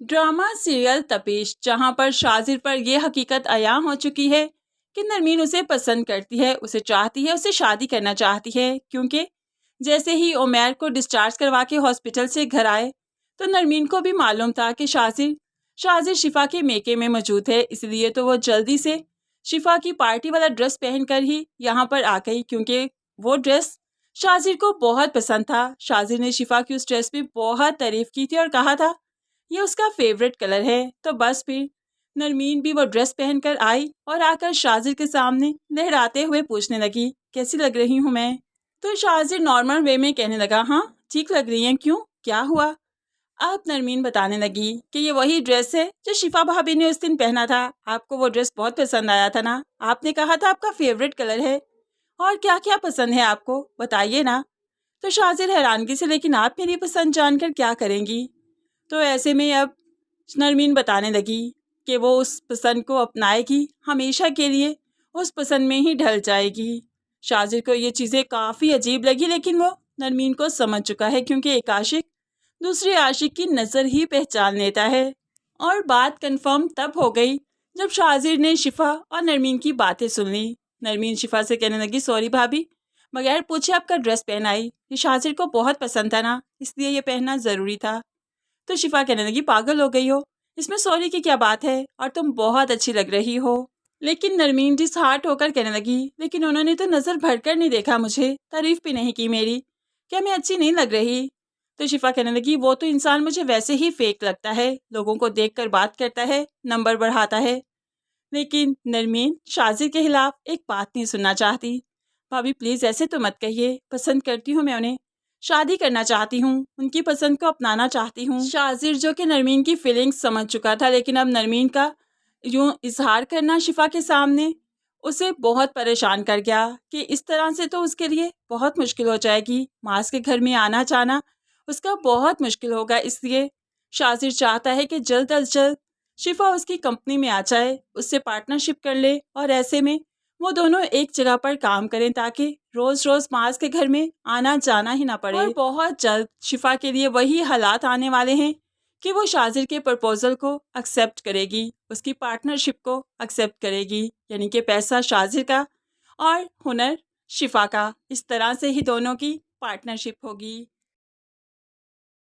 Drama serial Tapesh, जहां पर शाजिर पर यह हकीकत अयां हो चुकी है कि नरमीन उसे पसंद करती है, उसे चाहती है, उसे शादी करना चाहती है। क्योंकि जैसे ही उमैर को डिस्चार्ज करवा के हॉस्पिटल से घर आए तो नरमीन को भी मालूम था कि शाजिर शाजिर शिफा के मेके में मौजूद है। इसलिए तो वो जल्दी से शिफा की पार्टी वाला ड्रेस पहनकर ही यहाँ पर आ गई, क्योंकि वो ड्रेस शाजिर को बहुत पसंद था। शाजिर ने शिफा की उस ड्रेस की बहुत तारीफ की थी और कहा था ये उसका फेवरेट कलर है। तो बस फिर नरमीन भी वो ड्रेस पहनकर आई और आकर शाजिर के सामने लहराते हुए पूछने लगी, कैसी लग रही हूँ मैं। तो शाजिर नॉर्मल वे में कहने लगा, हाँ ठीक लग रही हैं, क्यों, क्या हुआ। अब नरमीन बताने लगी कि ये वही ड्रेस है जो शिफा भाभी ने उस दिन पहना था। आपको वो ड्रेस बहुत पसंद आया था ना, आपने कहा था आपका फेवरेट कलर है, और क्या क्या पसंद है आपको बताइए ना। तो शाजिर हैरानगी से, लेकिन आप मेरी पसंद जानकर क्या करेंगी। तो ऐसे में अब नरमीन बताने लगी कि वो उस पसंद को अपनाएगी, हमेशा के लिए उस पसंद में ही ढल जाएगी। शाजिर को ये चीज़ें काफ़ी अजीब लगी, लेकिन वो नरमीन को समझ चुका है, क्योंकि एक आशिक दूसरे आशिक की नज़र ही पहचान लेता है। और बात कंफर्म तब हो गई जब शाजिर ने शिफा और नरमीन की बातें सुन ली। नरमीन शिफा से कहने लगी, सॉरी भाभी, बगैर पूछे आपका ड्रेस पहन आई, ये शाजिर को बहुत पसंद था ना, इसलिए ये पहनना ज़रूरी था। तो शिफा कहने लगी, पागल हो गई हो, इसमें सॉरी की क्या बात है, और तुम बहुत अच्छी लग रही हो। लेकिन नरमीन डिसहार्ट होकर कहने लगी, लेकिन उन्होंने तो नज़र भरकर नहीं देखा, मुझे तारीफ भी नहीं की मेरी, क्या मैं अच्छी नहीं लग रही। तो शिफा कहने लगी, वो तो इंसान मुझे वैसे ही फेक लगता है, लोगों को देखकर बात करता है, नंबर बढ़ाता है। लेकिन नरमीन शाजिर के खिलाफ एक बात नहीं सुनना चाहती। भाभी प्लीज़ ऐसे तो मत कहिए, पसंद करती हूँ मैं उन्हें, शादी करना चाहती हूँ, उनकी पसंद को अपनाना चाहती हूँ। शाजिर जो कि नरमीन की फीलिंग्स समझ चुका था, लेकिन अब नरमीन का यूँ इजहार करना शिफा के सामने उसे बहुत परेशान कर गया कि इस तरह से तो उसके लिए बहुत मुश्किल हो जाएगी, मास के घर में आना जाना उसका बहुत मुश्किल होगा। इसलिए शाजिर चाहता है कि जल्द अज जल्द शिफा उसकी कंपनी में आ जाए, उससे पार्टनरशिप कर ले, और ऐसे में वो दोनों एक जगह पर काम करें ताकि रोज रोज मास के घर में आना जाना ही ना पड़े। और बहुत जल्द शिफा के लिए वही हालात आने वाले हैं कि वो शाजिर के प्रपोजल को एक्सेप्ट करेगी, उसकी पार्टनरशिप को एक्सेप्ट करेगी, यानी कि पैसा शाजिर का और हुनर शिफा का। इस तरह से ही दोनों की पार्टनरशिप होगी।